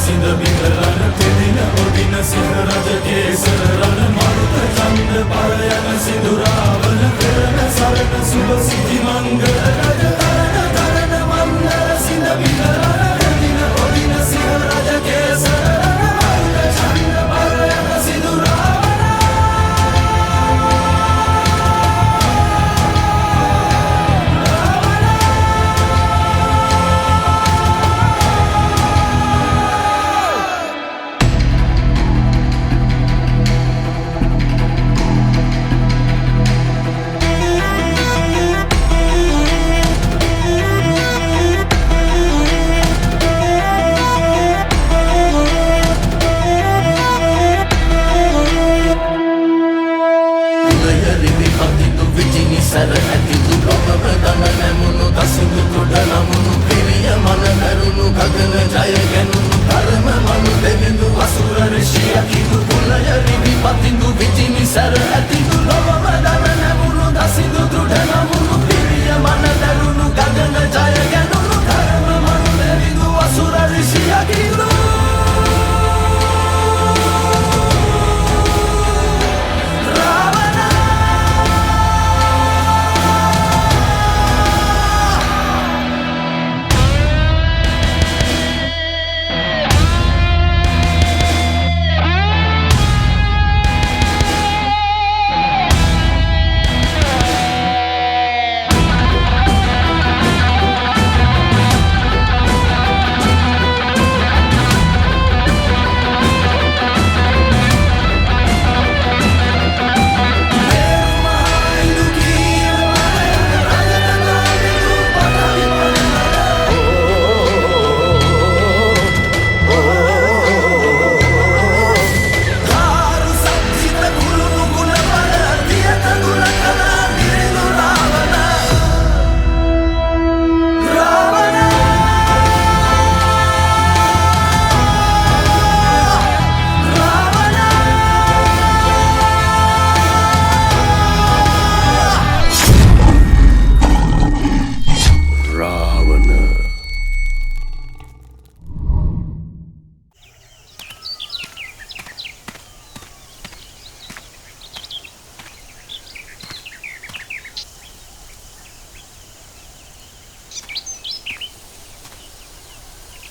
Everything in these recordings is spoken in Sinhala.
සිඳ බිඳලන පෙදින ඔදින සිහ රජ කේසර රණ මරුත ඡන්ද පරයන සිඳුරාවන පෙරණ සරණ සුබ සිටි මංගල රජ තරණ මන්දර සිඳ බිඳලන පෙදින ඔදින සිහ රජ කේසර රණ මරුත ඡන්ද පරයන සිඳුරාවන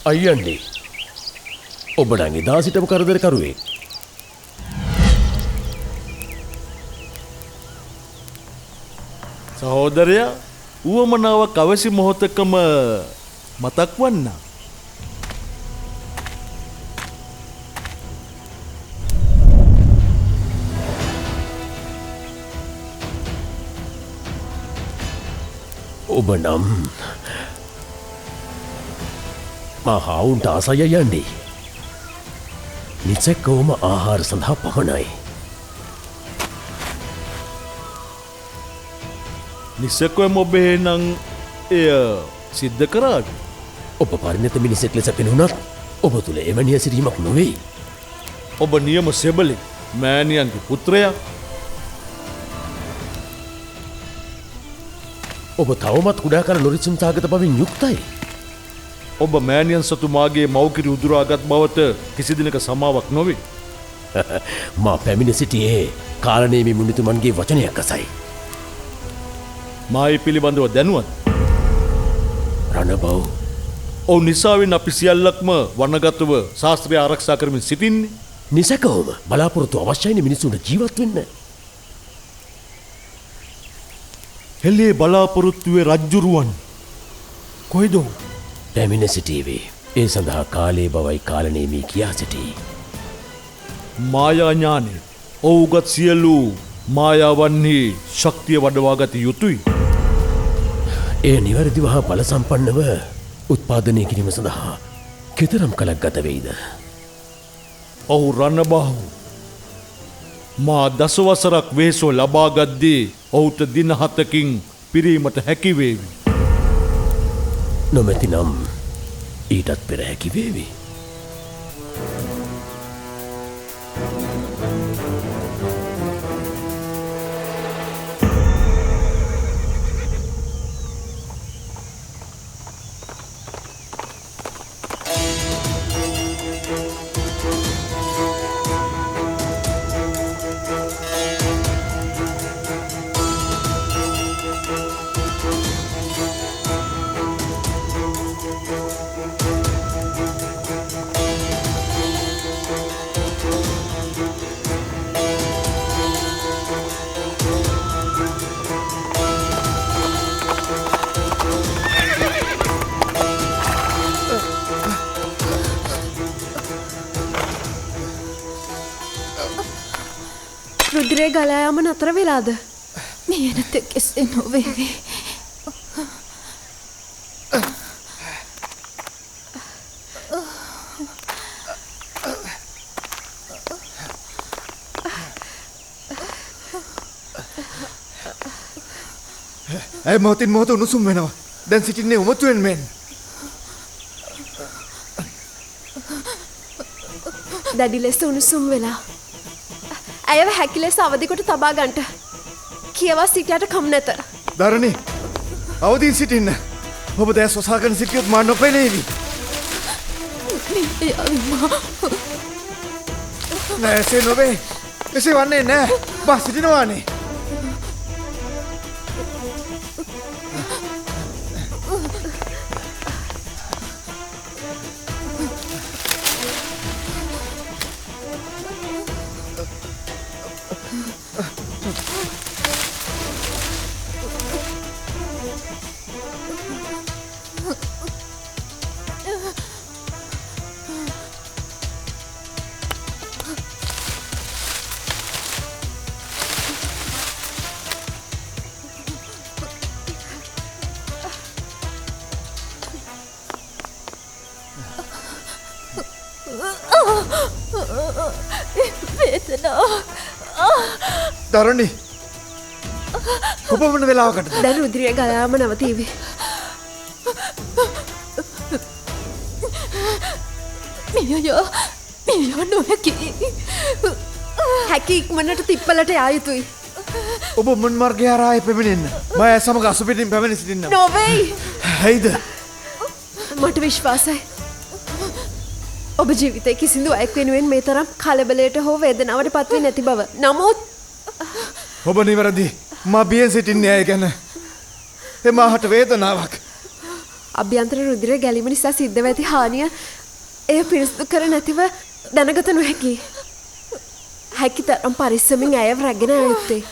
අයියන්නේ ඔබ නම් එදා සිටම කරදර කරුවේ. සහෝදරයා ඌවමනාවක් අවශ්‍ය මොහොතකම මතක් වන්න. ඔබ නම් මහවුන්ට ආසය යන්නේ නිසැක්කවම ආහාර සඳහා පමණයි. නිසැක්වම ඔබේ නං එය සිද්ධ කරාද? ඔබ පරිණත මිනිසෙක් ලෙස පෙනුනත් ඔබ තුළ එවැනි ඇසිරීමක් නොවෙයි. ඔබ නියම සෙබලෙක්, මෑණියන්ගේ පුත්‍රයා. ඔබ තවමත් කුඩා කල නොරිසුම් සාගත බවින් යුක්තයි. ඔබ මෑණියන් සතු මාගේ මව්කිරි උදුරාගත් බවට කිසි දිනක සමාවක් නොවේ. මා පැමිණ සිටියේ කාලනේමි මුනිතුමන්ගේ වචනයක් අසයි. මායි පිළිබඳව දැනුවත්. රණබව් ඔවු නිසාවෙන් අපි සියල්ලක්ම වනගතව ශාස්ත්‍රය ආරක්ෂා කරමින් සිටින්නේ. නිසැකවම බලාපොරොත්තු අවශ්‍යයින මිනිසුන්ට ජීවත් වෙන්න. හෙල්ලේ බලාපොරොත්තුවේ රජ්ජුරුවන් කොයිදෝ පැමිණ සිටීවේ. ඒ සඳහා කාලේ බවයි කාලනේමී කියා සිටී. මායාඥානය ඔවුගත් සියලු මායාවන්හි ශක්තිය වඩවාගත යුතුයි. එය නිවැරදිව හා බල සම්පන්නව උත්පාදනය කිරීම සඳහා කෙතරම් කලක් ගත වෙයිද? ඔහු රණබාහු මා දසවසරක් වෙහෙසෝ ලබාගද්දී ඔහුට දින 7කින් පිරීමට හැකිවේවි. නොමැතිනම් ඊටත් පෙර හැකිවේවි. රුධිරේ ගලා යාම නතර වෙලාද? මියනත කෙසේ නොවේවි. ඇය මොහොතින් මොහොත උණුසුම් වෙනවා. දැන් සිටින්නේ උමතුවෙන් මෙන්. දැඩි ලෙස උණුසුම් වෙලා. ඇයව හැකි ලෙස අවදි කොට තබා ගන්නට. කියවා සිටියට කම් නැත. දරණි අවදීන් සිටින්න. ඔබ දැස් වසාගෙන සිටියොත් මා නොපෙනේවි. නෑ එසේ නොවේ. එසේ වන්නේ නෑ. බා සිටිනවානේ. දරණි කොපමණ වෙලාවකට දැන් රුධිරේ ගලා යාම නවතීවි. මිය නොහැකි. හැකි ඉක්මනට තිප්පලට යා යුතුයි. ඔබ මුන් මාර්ගය හරහා පැමිණෙන්න. මා ඇය සමග අසුපිටින් පැමිණ සිටින්නම්. නොවේයි. ඇයිද? මට විශ්වාසයි. ඔබ ජීවිතේ කිසිදු අයෙක් වෙනුවෙන් මේ තරම් කලබලයට හෝ වේදනාවට පත්වෙන්නේ නැති බව. නමුත් ඔබ නිවැරදි. මා බියෙන් සිටින්නේ ඇය ගැන. එමාහට වේදනාවක්. අභ්‍යන්තර රුධිර ගැලීම නිසා සිද්ධ වෙ ඇති හානිය එය පිරිසිදු කර නැතිව දැනගත නොහැකි. හැකිතරම් පරිස්සමින් ඇයව රැගෙන යුත්තේ.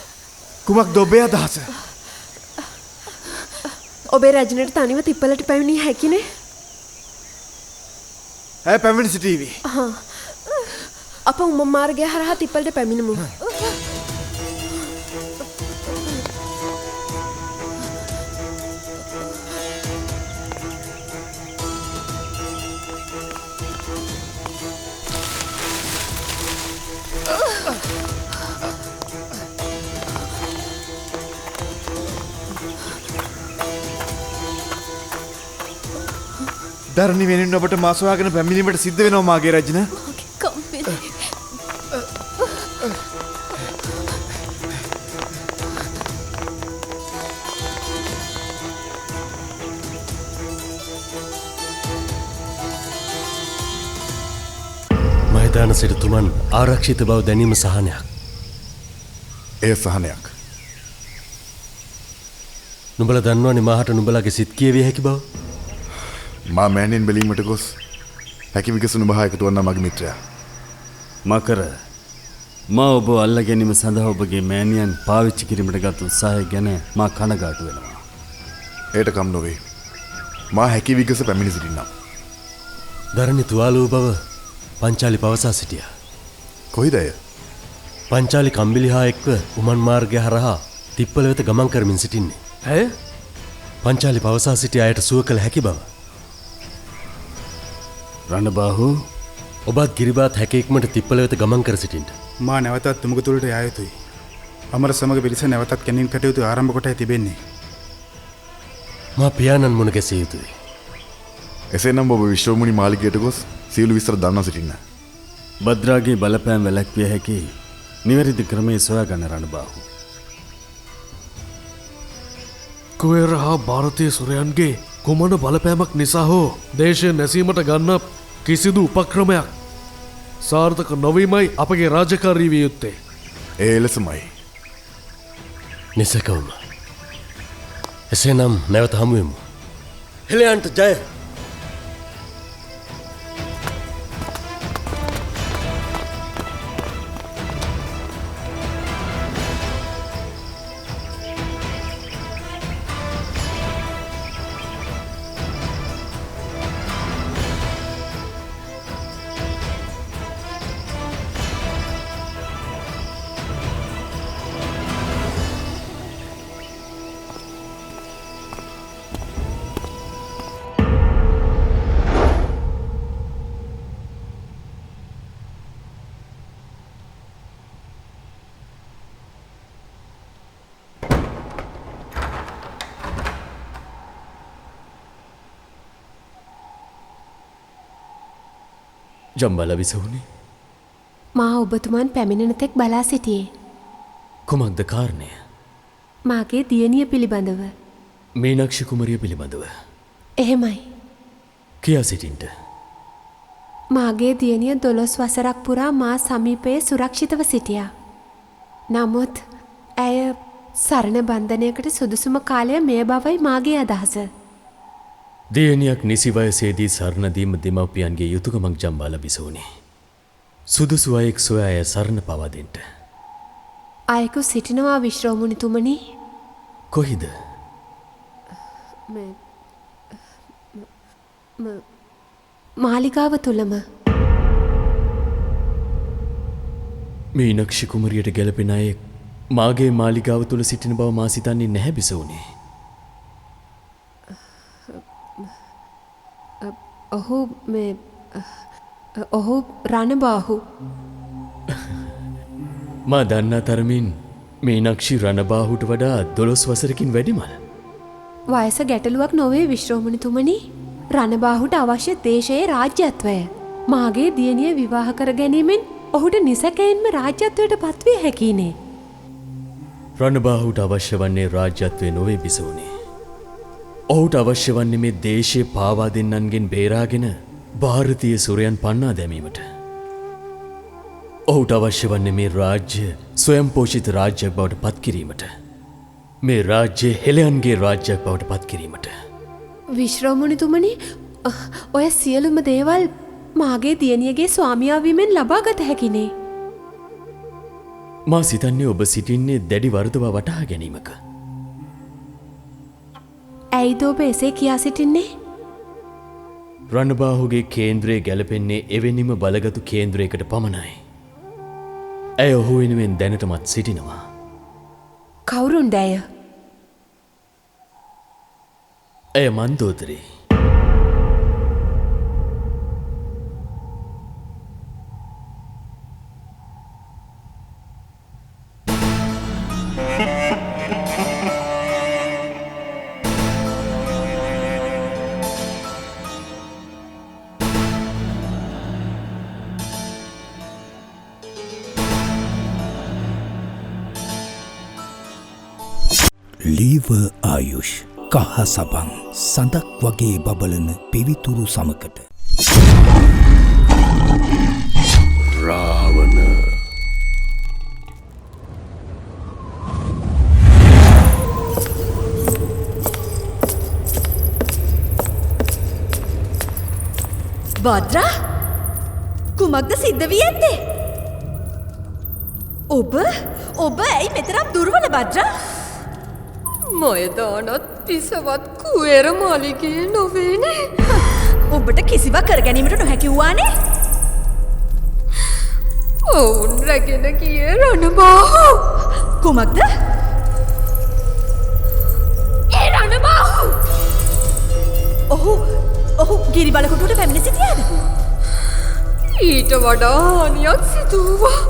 කුමක්ද ඔබේ අදහස? ඔබේ රජනට තනිව තිප්පලට පැමිණිය හැකිනේ. ඇය පැමිණ සිටීවි. අප උම මාර්ගය හරහා තිප්පලට පැමිණමු. දරණි වෙනින් ඔබට මා සොයාගෙන පැමිණීමට සිද්ධ වෙනවා මාගේ රජන. කම්පිලි. මහිතාන සිටුතුමන් ආරක්ෂිත බව දැනීම සහනයක්. එය සහනයක්. නුඹල දන්නවනේ මාහට නුඹලගේ සිත් කියවිය හැකි බව. මා මෑණින් බැලීමට ගොස් හැකි විගසුණු බහ එකතු වන්නා මගේ මිත්‍රයා. මකර මා ඔබ අල්ල ගැනීම සඳහා ඔබගේ මෑණියන් පාවිච්චි කිරීමට ගත් උත්සාහය ගැන මා කනගාටු වෙනවා. එයට කම් නොවේ. මා හැකි විගස පැමිණ සිටින්නම්. දරණි තුවාල වූ බව පංචාලි පවසා සිටියා. කොයිද ඇය? පංචාලි කම්බිලි හා එක්ව උමන් මාර්ගය හරහා තිප්පල වෙත ගමන් කරමින් සිටින්නේ. ඇය පංචාලි පවසා සිටි අයට සුව කළ හැකි බව. රණබාහු ඔබත් ගිරිබාත් හැකෙක්මට තිප්පල වෙත ගමන් කර සිටින්ට. මා නැවතත් තුමුග තුළට යා යුතුයි. අමර සමග පිරිස නැවතත් කැණීම් කටයුතු ආරම්භ කොට තිබෙන්නේ. මා පියාණන් මුණ ගැසිය යුතුයි. එසේනම් ඔබ විශ්වමුනි මාලිගයට ගොස් සියලු විස්තර දන්වා සිටින්න. භද්‍රාගේ බලපෑම් වැළැක්විය හැකි නිවැරදි ක්‍රමයේ සොයාගන්න රණබාහු. කුවේර හා ಭಾರತೀಯ සුරයන්ගේ කුමන බලපෑමක් නිසා හෝ දේශය නැසීමට ගන්න කිසිදු උපක්‍රමයක් සාර්ථක නොවීමයි අපගේ රාජකාරී විය යුත්තේ. ඒ ලෙසමයි. නිසකවම. එසේනම් නැවත හමුවෙමු. හෙළයන්ට ජය. ජම්බල විසවුනේ මා ඔබතුමන් පැමිණෙන තෙක් බලා සිටියේ. කුමක්ද කාරණය? මාගේ දියණිය පිළිබඳව. මීනක්ෂි කුමරිය පිළිබඳව. එහෙමයි. කියා සිටින්ට. මාගේ දියණිය 12 වසරක් පුරා මා සමීපයේ සුරක්ෂිතව සිටියා. නමුත් ඇය සරණ බන්ධනයකට සුදුසුම කාලය මෙය බවයි මාගේ අදහස. දියණියක් නිසි වයසේදී සරණ දීම දෙමව්පියන්ගේ යුතුයකමක් ජම්බාල විසවුනේ. සුදුසු අයෙක් සොයා ඇය සරණ පවා දෙන්න. අයෙකු සිටිනවා විශ්‍රෝමුනිතුමනි. කොහිද? මාලිගාව තුලම. මීනක්ෂි කුමරියට ගැලපෙන අයෙක් මාගේ මාලිගාව තුල සිටින බව මා සිතන්නේ නැහැ විසවුනේ. ඔහු රණබාහු. මා දන්නා තරමින් මීනක්ෂි රණබාහුට වඩා 12 වසරකින් වැඩිමල්. වයස ගැටලුවක් නොවේ විශ්‍රෝමණිතුමනි. රණබාහුට අවශ්‍ය දේශයේ රාජ්‍යත්වය. මාගේ දියණිය විවාහ කර ගැනීමෙන් ඔහුට නිසැකයෙන්ම රාජ්‍යත්වයට පත්විය හැකිනේ. රණබාහුට අවශ්‍ය වන්නේ රාජ්‍යත්වය නොවේ විසවුනේ. ඔහුට අවශ්‍ය වන්නේ මේ දේශයේ පාවා දෙන්නන්ගෙන් බේරාගෙන ಭಾರತೀಯ සුරයන් පන්නා දැමීමට. ඔහුට අවශ්‍ය වන්නේ මේ රාජ්‍ය ස්වයං පෝෂිත රාජ්‍යයක් බවට පත් කිරීමට. මේ රාජ්‍ය හෙළයන්ගේ රාජ්‍යයක් බවට පත් කිරීමට. විශ්‍රෝමණිතුමනි, ඔය සියලුම දේවල් මාගේ දියණියගේ ස්වාමියා වීමෙන් ලබාගත හැකිනේ. මා සිතන්නේ ඔබ සිටින්නේ දැඩි වරදවා වටහා ගැනීමක. ඇයිද ඔබ එසේ කියා සිටින්නේ? රණබාහුගේ කේන්ද්‍රය ගැලපෙන්නේ එවැනිම බලගතු කේන්ද්‍රයකට පමණයි. ඇය ඔහු වෙනුවෙන් දැනටමත් සිටිනවා. කවුරුන්ද ඇය? ඇය මන්දෝදරේ. ලීව ආයුෂ් කහ සබන් සඳක් වගේ බබලන පිවිතුරු සමකට රාවණ භද්‍රා කුමක්ද සිද්ධ වී ඇත්තේ? ඔබ ඇයි මෙතරම් දුර්වල භද්‍රා? මයදානත් පිසවත් කුවේර මාලිගයේ නොවේනේ. ඔබට කිසිවක් කර ගැනීමට නොහැකි වූවානේ. ඔවුන් රැගෙන ගියේ රණබාහු. කුමක්ද? ඒ රණබාහු! ඔහු ගිරි බලකොටුවට පැමිණ සිටියාද? ඊට වඩා හානියක් සිදු වූවා.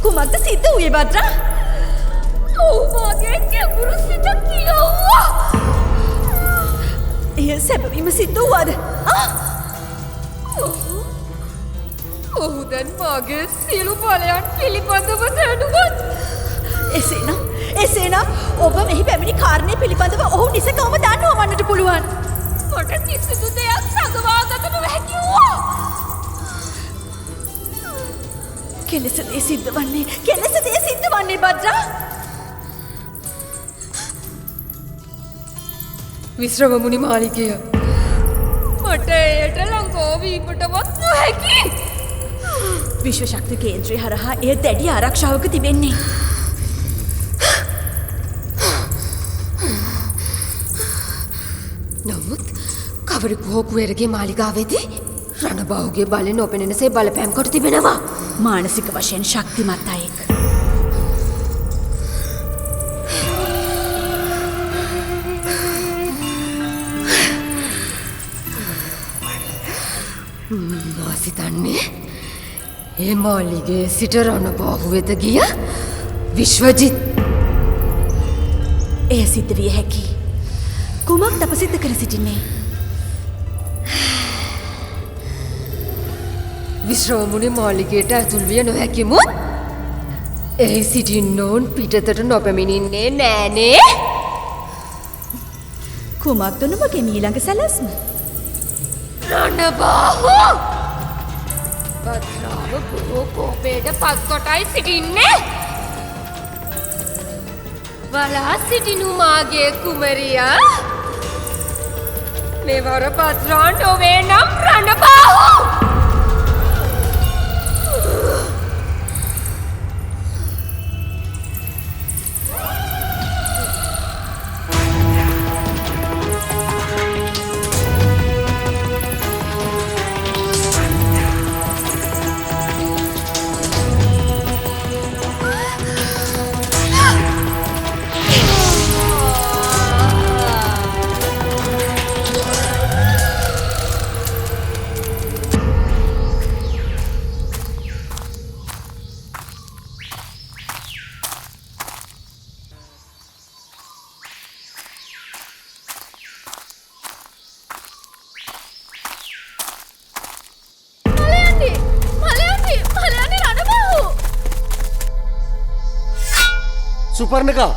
කුමක්ද සිද්ධ වූයේ භද්‍රා? ඔහුගේ ගැඹුරු සිත කියවුවා. එය සැබවින්ම සිද්ධ වූවාද? ඔහු දැන් මාගේ සියලු බලයන් පිළිබඳව දැනුවත්. එසේනම් ඔබ මෙහි පැමිණි කාරණය පිළිබඳව ඔහු නිසකවම දන්නවා වන්නට පුළුවන්. මට කිසිදු දෙයක් සඟවාගත නොහැකි වූවා. කෙලෙස දේ සිද්ධ වන්නේ භද්‍රා. විශ්‍රම මුනි මාලිගය. මට එයට ළඟා වීමටවත් නොහැකි. විශ්ව ශක්ති කේන්ද්‍රය හරහා එය දැඩි ආරක්ෂාවක තිබෙන්නේ. නමුත් කවරෙකු හෝ කුවේරගේ මාලිගාවේදී රණබාහුගේ බලෙන් නොපෙනෙනසේ බලපෑම් කොට තිබෙනවා. මානසික වශයෙන් ශක්තිමත් අයෙක්. මා සිතන්නේ ඒ මාලිගයේ සිට රණබාහු වෙත ගිය විශ්වජිත්. එය සිද්ධ විය හැකි. කුමක්ද අප සිද්ධ කර සිටින්නේ? විශ්‍රාමුණි මාලිගයට ඇතුල් විය නොහැකිමුත් එහි සිටින්නෝන් පිටතට නොපැමිණින්නේ නෑනේ. කුමක්ද නුඹගේ ඊළඟ සැලැස්ම? රණබාහු! භද්‍රාව බොහෝ කෝපයට පත්කොටයි සිටින්නේ. බලා සිටිනු මාගේ කුමරියා. මෙවර භද්‍රා නොවේ නම් රණබාහු! सुपर्णका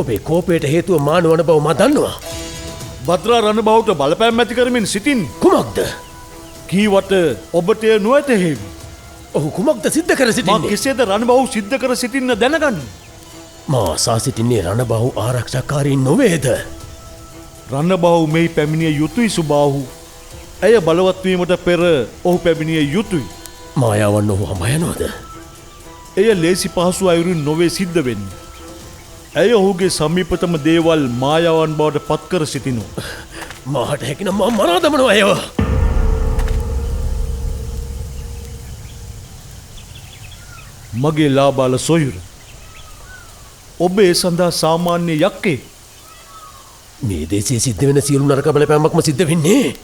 ඔබේ කෝපයට හේතුව මානවන බව මා දන්නවා. භද්‍රා රණබාහුට බලපෑම් ඇති කරමින් සිටින් කුමක්ද? කීවට ඔබට එය නොඇතහෙවි. ඔහු කුමක්ද සිද්ධ කර සිටින්නේ? මා කෙසේද රණබාහු සිද්ධ කර සිටින්න දැනගන්න. මා අසා සිටින්නේ රණබාහු ආරක්ෂාකාරීන් නොවේද? රණබාහු මෙහි පැමිණිය යුතුයි සුබාහු. ඇය බලවත් වීමට පෙර ඔහු පැමිණිය යුතුයි. මායාවන් ඔහු හඹා යනවද? එය ලේසි පහසු අයුරින් නොවේ සිද්ධ වෙන්නේ. ඇය ඔහුගේ සමීපතම දේවල් මායාවන් බවට පත් කර සිටිනු. මාහට හැකිනම් මා මරා දමනවා ඇයව. මගේ ලාබාල සොයුර. ඔබ ඒ සඳහා සාමාන්‍ය යක්කේ. මේ දේශයේ සිද්ධ වෙන සියලු නරක බලපෑමක්ම සිද්ධ වෙන්නේ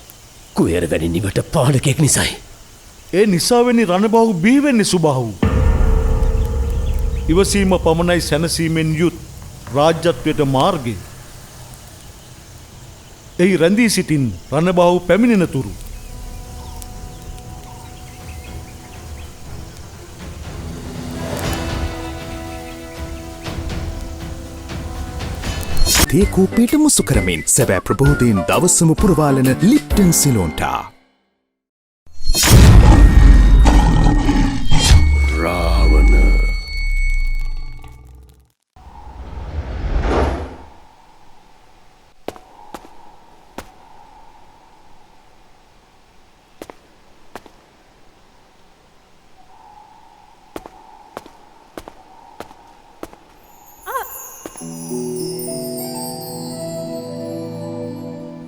කුවේර වැනි නිවට පාලකෙක් නිසායි. ඒ නිසාවෙනි රණබාහු බිහි වෙන්නේ සුබාහු. ඉවසීම පමණයි සැනසීමෙන් යුත් රාජ්‍යත්වයට මාර්ගය. එහි රැඳී සිටින් රණබාහු පැමිණෙන තුරු. තේ කෝප්පයට මුසු කරමින් සැබෑ ප්‍රබෝධයෙන් දවසම පුරවාලන ලිප්ටන් සිලෝන්ටා. රාවණ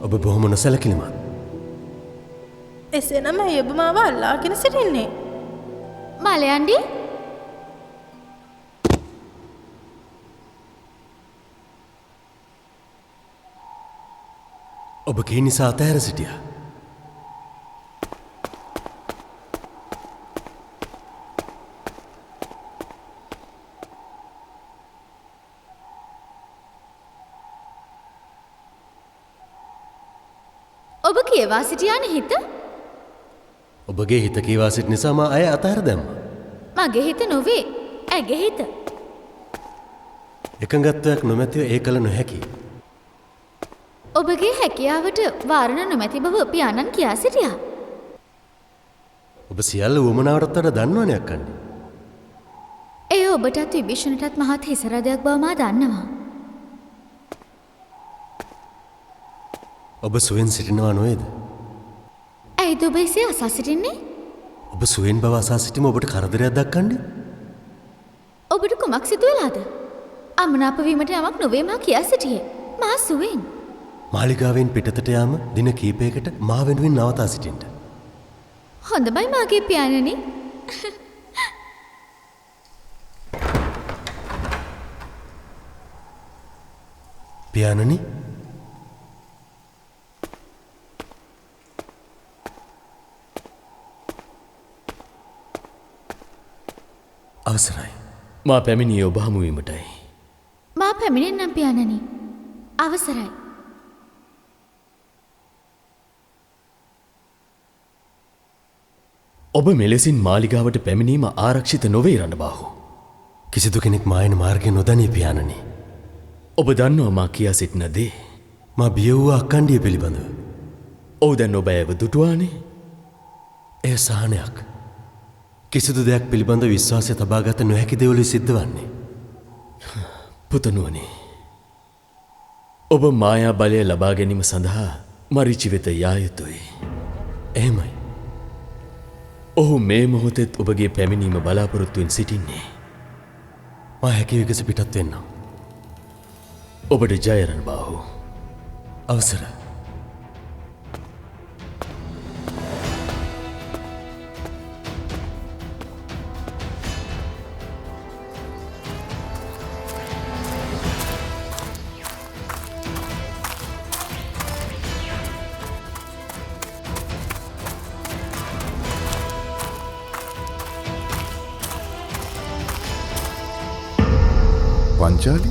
ඔබ බොහොම නොසැලකිලිමත්. එසේනම් ඇයි ඔබ මාව අල්ලාගෙන සිටින්නේ? මලයන්ඩි ඔබ කී නිසා අතහැර සිටියා. ඔබ කියවා සිටියානේ හිත? ඔබගේ හිත කීවා සිට නිසා මා අය අතහැර දැම්මා. මගේ හිත නොවේ. ඇගේ හිත. එකඟත්වයක් නොමැතිව ඒ කළ නොහැකි. ඔබගේ හැකියාවට වාරණ නොමැති බව පියාණන් කියා සිටියා. ඔබ සියල්ල වුවමනාවටත් වඩා දන්නවනේ අක්කන්නේ. එය ඔබටත් විභීෂණටත් මහත් හිසරදයක් බව මා දන්නවා. ඔබ සුවෙන් සිටිනවා නොවේද? ඇයිද ඔබ එසේ අසා සිටින්නේ? ඔබ සුවෙන් බව අසා සිටීම ඔබට කරදරයක් දක්වන්නේ? ඔබට කුමක් සිදු වෙලාද? අමනාප වීමට යමක් නොවේ මා කියා සිටියේ. මා සුවෙන්. මාලිගාවෙන් පිටතට යාම දින කීපයකට මා වෙනුවෙන් නවතා සිටින්න. හොඳයි මාගේ පියාණනි. පියාණනි අවසරයි. මා පැමිණියේ ඔබ හමුවීමටයි. මා පැමිණෙන්නම් පියාණනි. අවසරයි. ඔබ මෙලෙසින් මාලිගාවට පැමිණීම ආරක්ෂිත නොවේ රණබාහු. කිසිදු කෙනෙක් මායන මාර්ගය නොදනී පියාණනි. ඔබ දන්නවා මා කියා සිටින දේ. මා බිය වූ අක්කණ්ඩිය පිළිබඳව. ඔව් දැන් ඔබ ඇව දුටුවානේ. එය සහනයක්. කිසිදු දෙයක් පිළිබඳ විශ්වාසය තබාගත නොහැකි දේවලු සිද්ධ වන්නේ. පුතනුවනි. ඔබ මායා බලය ලබා ගැනීම සඳහා මරිචි වෙත යා යුතුයි. එහෙමයි. ඔහු මේ මොහොතෙත් ඔබගේ පැමිණීම බලාපොරොත්තුවෙන් සිටින්නේ. මා හැකි විගස පිටත් වෙන්නම්. ඔබට ජය රණබාහු. අවසර. පංචාලි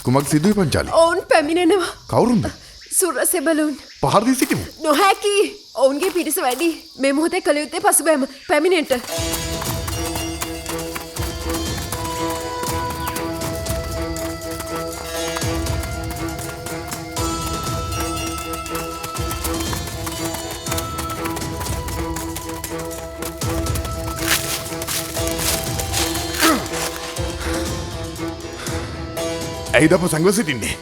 කුමක් සිදුවේ පංචාලි? ඔවුන් පැමිණෙනවා. කවුරුන්ද? සුරසෙබළුන්. පහර දී සිටිමු. නොහැකි. ඔවුන්ගේ පිරිස වැඩි. මේ මොහොතේ කළ යුත්තේ පසුබෑම. පැමිණෙන්න. ඇයිද අප සංගව සිටින්නේ?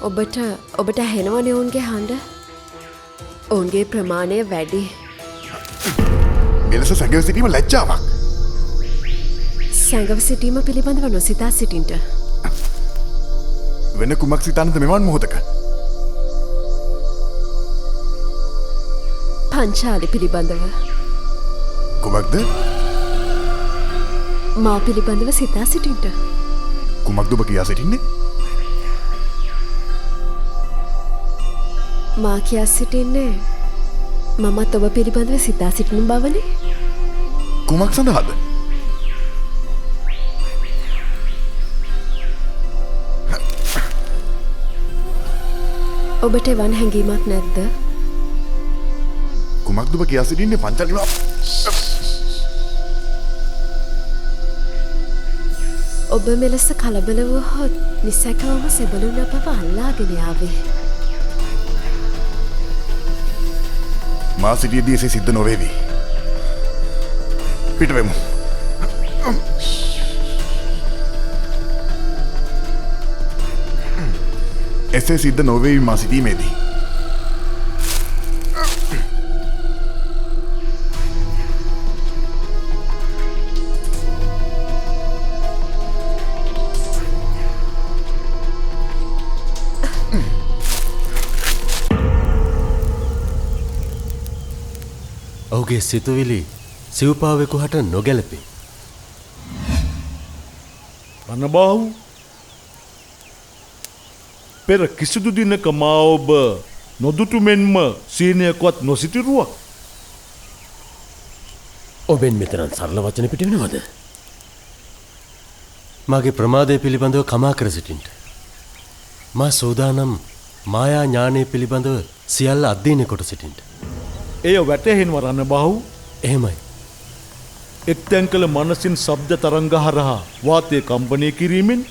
ඔබට ඇහෙනවනේ ඔවුන්ගේ හඬ. ඔවුන්ගේ ප්‍රමාණය වැඩි. මෙලෙස සැඟව සිටීම ලැජ්ජාවක්. සැඟව සිටීම පිළිබඳව නොසිතා සිටින්ට. වෙන කුමක් සිතන්නද මෙවන් මොහොතක? පංචාලි පිළිබඳව. කුමක්ද? මා පිළිබඳව සිතා සිටින්ට. කුමක්ද ඔබ කියා සිටින්නේ? මා කියා සිටින්නේ මමත් ඔබ පිළිබඳව සිතා සිටින බවනේ. කුමක් සඳහාද? ඔබට එවන් හැඟීමක් නැද්ද? කුමක්ද ඔබ කියා සිටින්නේ පංචාලි? ඔබ මෙලෙස කලබල වුවහොත් නිසැකවම සෙබළුන් අපව අල්ලාගෙන යාවේ. මා සිටියදී එසේ සිද්ධ නොවේවි. පිටවෙමු. එසේ සිද්ධ නොවේවි මා සිටීමේදී. ඔහුගේ සිතුවිලි සිව්පාවෙකු හට නොගැලපේ. රණබාහු පෙර කිසිදු දිනක මා ඔබ නොදුටු මෙන්ම සීනයක්වත් නොසිටිරුවක්. ඔබෙන් මෙතරම් සරල වචන පිටවෙනවද? මගේ ප්‍රමාදය පිළිබඳව කමා කර සිටින්ට. මා සූදානම් මායා ඥානය පිළිබඳව සියල්ල අධ්‍යයනය කොට සිටින්ට. එය වැටහෙන් වරන්න බහු එහෙමයි. එක්තැන් කළ මනසින් ශබ්ද තරංග හරහා වාතය කම්පනය කිරීමෙන්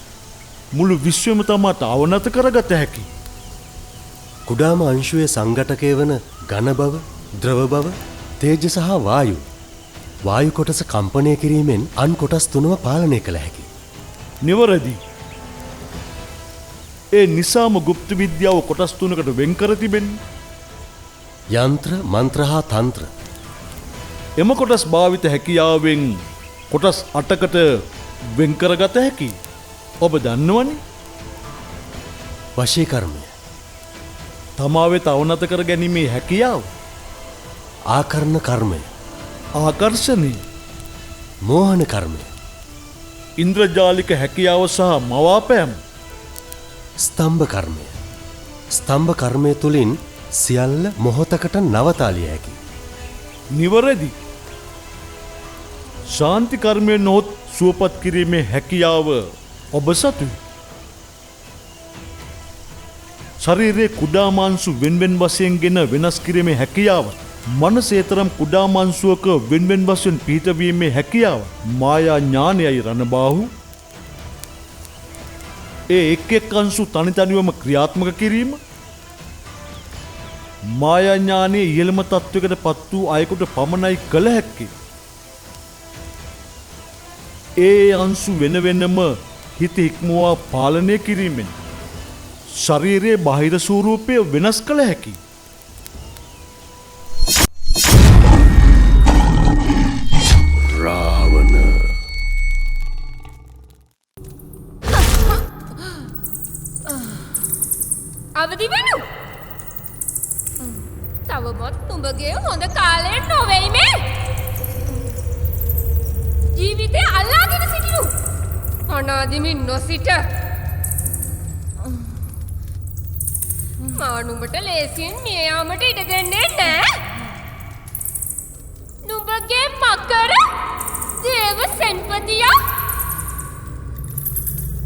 මුළු විශ්වම තමාට අවනත කරගත හැකි. කුඩාම අංශුවේ සංඝටකය වන ඝන බව, ද්‍රව බව, තේජ සහ වායු. වායු කොටස කම්පනය කිරීමෙන් අන් කොටස් තුනම පාලනය කළ හැකි. නිවැරදි. ඒ නිසාම ගුප්ත විද්‍යාව කොටස් තුනකට වෙන් කර තිබෙන්නේ. යන්ත්‍ර, මන්ත්‍ර හා තන්ත්‍ර. එම කොටස් භාවිත හැකියාවෙන් කොටස් 8කට වෙන් කරගත හැකි. ඔබ දන්නවනේ. වශී කර්මය, තමා වෙත අවනත කර ගැනීමේ හැකියාව, ආකර්ණ කර්මය, ආකර්ෂණය, මෝහන කර්මය, ඉන්ද්‍රජාලික හැකියාව සහ මවාපෑම, ස්තම්භ කර්මය. ස්තම්භ කර්මය තුලින් සියල්ල මොහොතකට නවතාලිය හැකි. නිවැරදි. ශාන්ති කර්මය නොහොත් සුවපත් කිරීමේ හැකියාව ඔබ සතුයි. ශරීරයේ කුඩා මාංශු වෙන්වෙන් වශයෙන් ගෙන වෙනස් කිරීමේ හැකියාව, මනසේ තරම් කුඩා මාංශුවක වෙන්වෙන් වශයෙන් පිහිටවීමේ හැකියාව මායා ඥානයයි රණබාහු. ඒ එක් එක් අංශු තනි තනිවම ක්‍රියාත්මක කිරීම මායා ඥානයේ ඉහළම තත්වයකට පත් වූ අයෙකුට පමණයි කළ හැක්කේ. ඒ අංශු වෙන වෙනම හිත ඉක්මවා පාලනය කිරීමෙන් ශරීරයේ බාහිර ස්වරූපය වෙනස් කළ හැකි. රාවණ අවදි වෙනු. තවමත් නුඹගේ හොඳ කාලය නොවෙයි මේ. ජීවිතය අල්ලාගෙන සිටිනු. අනාදිමින් නොසිට. මා නුඹට ලේසියෙන් මිය යාමට ඉඩ දෙන්නේ නෑ. නුඹගේ මකර දේව සෙන්පතියා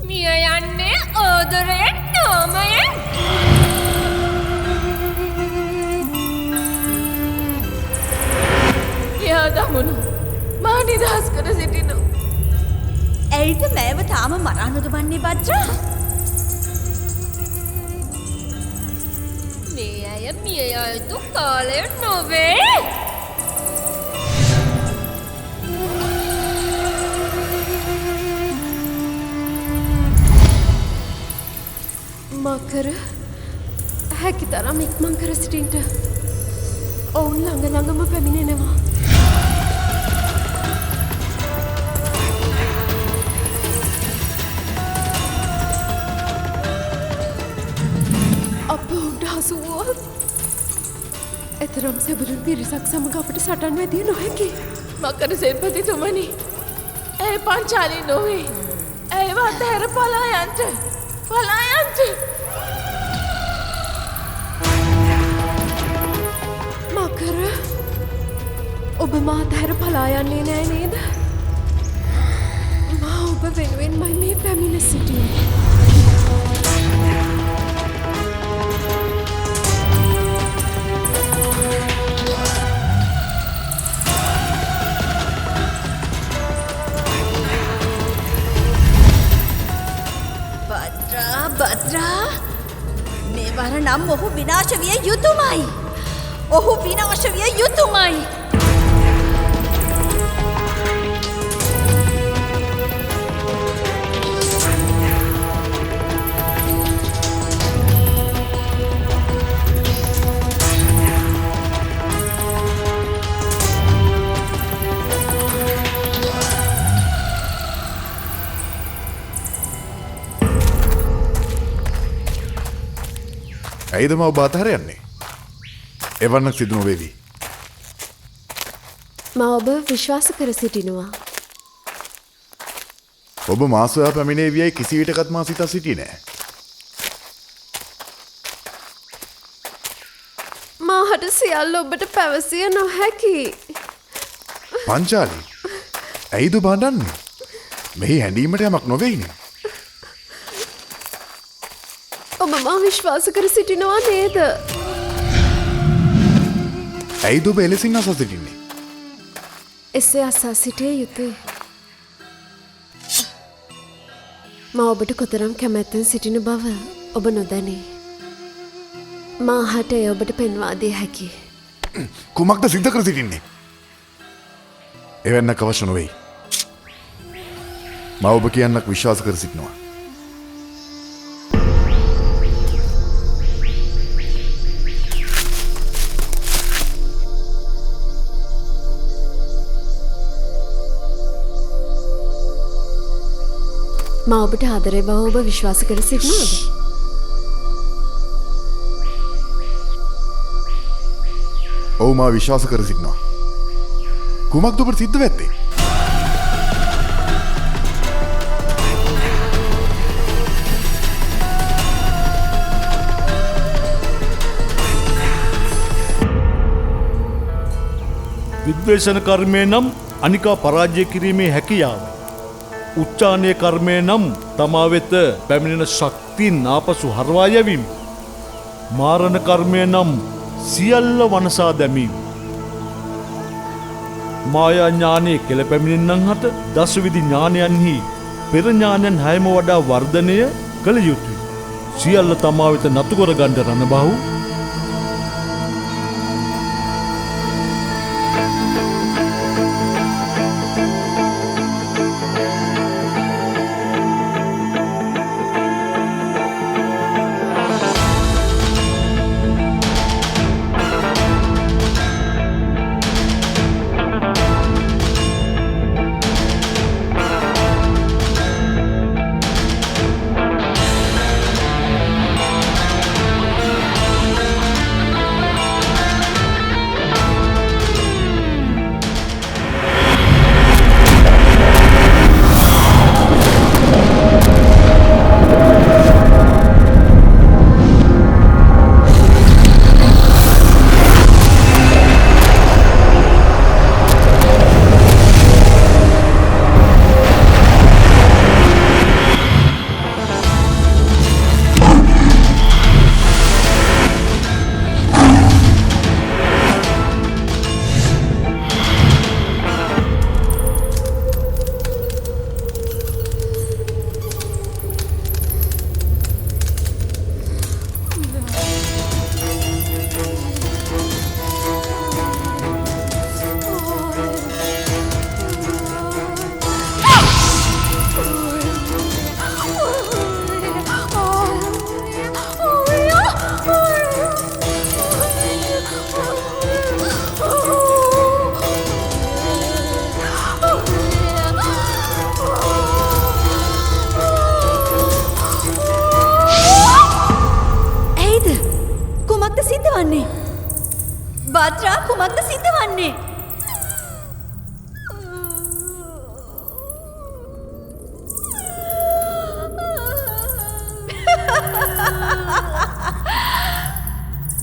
මිය යන්නේ ආදරයෙන් නාමයෙන්. යාදමුණු මා නිදහස් කර සිටිනු. ඇයිට මෑව තාම මරානොද වන්නේ බද්‍රා? මේ අය මිය යුතු කාලය නොවේ. මකර හැකි තරම් ඉක්මන් කර සිටින්ට ඔවුන් ළඟ ළඟම පැමිණෙනවා. අප උන්ට හසු වුවොත් එතරම් සැබළුන් පිරිසක් සමඟ අපට සටන් වැදිය නොහැකි. මකර සෙන්පතිතුමනි, ඇය පංචාලී නොවේ. ඇයව අතහැර පලා යන්ට. පලා යන්ට. මකර ඔබ මා අතහැර පලා යන්නේ නෑ නේද? මා ඔබ වෙනුවෙන්මයි මේ පැමිණ සිටියේ. බද්‍රා, මේ වර නම් ඔහු විනාශ විය යුතුමයි. ඔහු විනාශ විය යුතුමයි. ඇයිද මව බාතහර යන්නේ? එවන්නක් සිදු නොවේවි. මා ඔබ විශ්වාස කර සිටිනවා. ඔබ මා සොයා පැමිණේවියයි කිසි විටකත් මා සිතා සිටියේ නෑ. මාහට සියල්ල ඔබට පැවසිය නොහැකි. පංචාලි, ඇයිද බාඩන්නේ? මෙහි හැඬීමට යමක් නොවේයිනේ. ඔබ මා විශ්වාස කර සිටිනවා නේද? ඇයිද ඔබ එලෙසින් අසා සිටින්නේ? එසේ අසා සිටිය යුතුයි. මා ඔබට කොතරම් කැමැත්තෙන් සිටින බව ඔබ නොදැනේ. මාහට එය ඔබට පෙන්වා දිය හැකියි. කුමක්ද සිද්ධ කර සිටින්නේ? එවැන්නක් අවශ්‍ය නොවෙයි. මා ඔබ කියන්නක් විශ්වාස කර සිටිනවා. මා ඔබට ආදරේ බව ඔබ විශ්වාස කර සිටිනවද? ඔව් මා විශ්වාස කර සිටිනවා. කුමක්ද ඔබට සිද්ධ වෙත්තේ? විද්වේෂණ කර්මය නම් අනිකා පරාජය කිරීමේ හැකියාව. උච්චානය කර්මය නම් තමා වෙත පැමිණෙන ශක්තින් ආපසු හරවා යැවීම. මාරණ කර්මය නම් සියල්ල වනසා දැමීම. මායා ඥානයේ කෙළ පැමිණෙන්නන් හට දසවිධි ඥානයන්හි පෙර ඥානයන් හැම වඩා වර්ධනය කළ යුතුයි. සියල්ල තමා වෙත නතු කර ගන්න රණබාහු. භද්‍රා කුමක්ද සිද්ධ වන්නේ?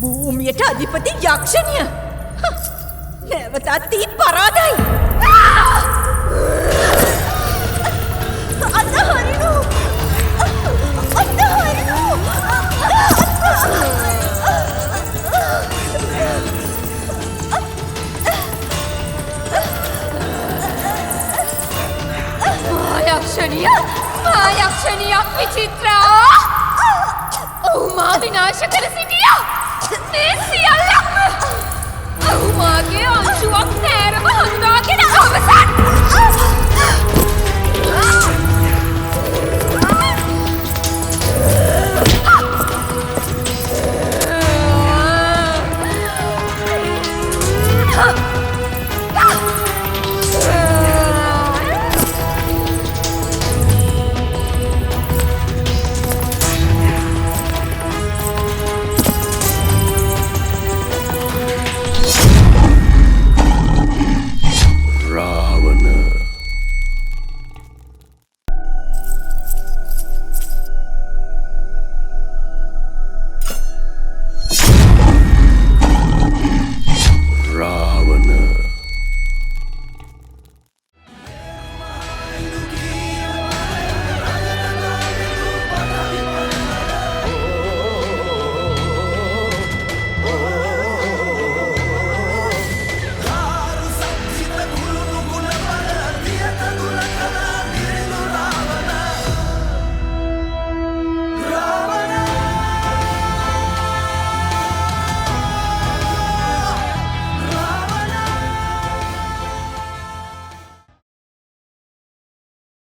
භූමියට අධිපති යක්ෂණිය නැවතත් තී පරාදයි. අතහරිනු යක්ෂණියක් විචිත්‍රා! ඔහු මා විනාශ කර සිටියා! මේ සියල්ලක්ම! ඔහු මාගේ අංශුවක් නෑරම හඳුනාගෙන අවසන්!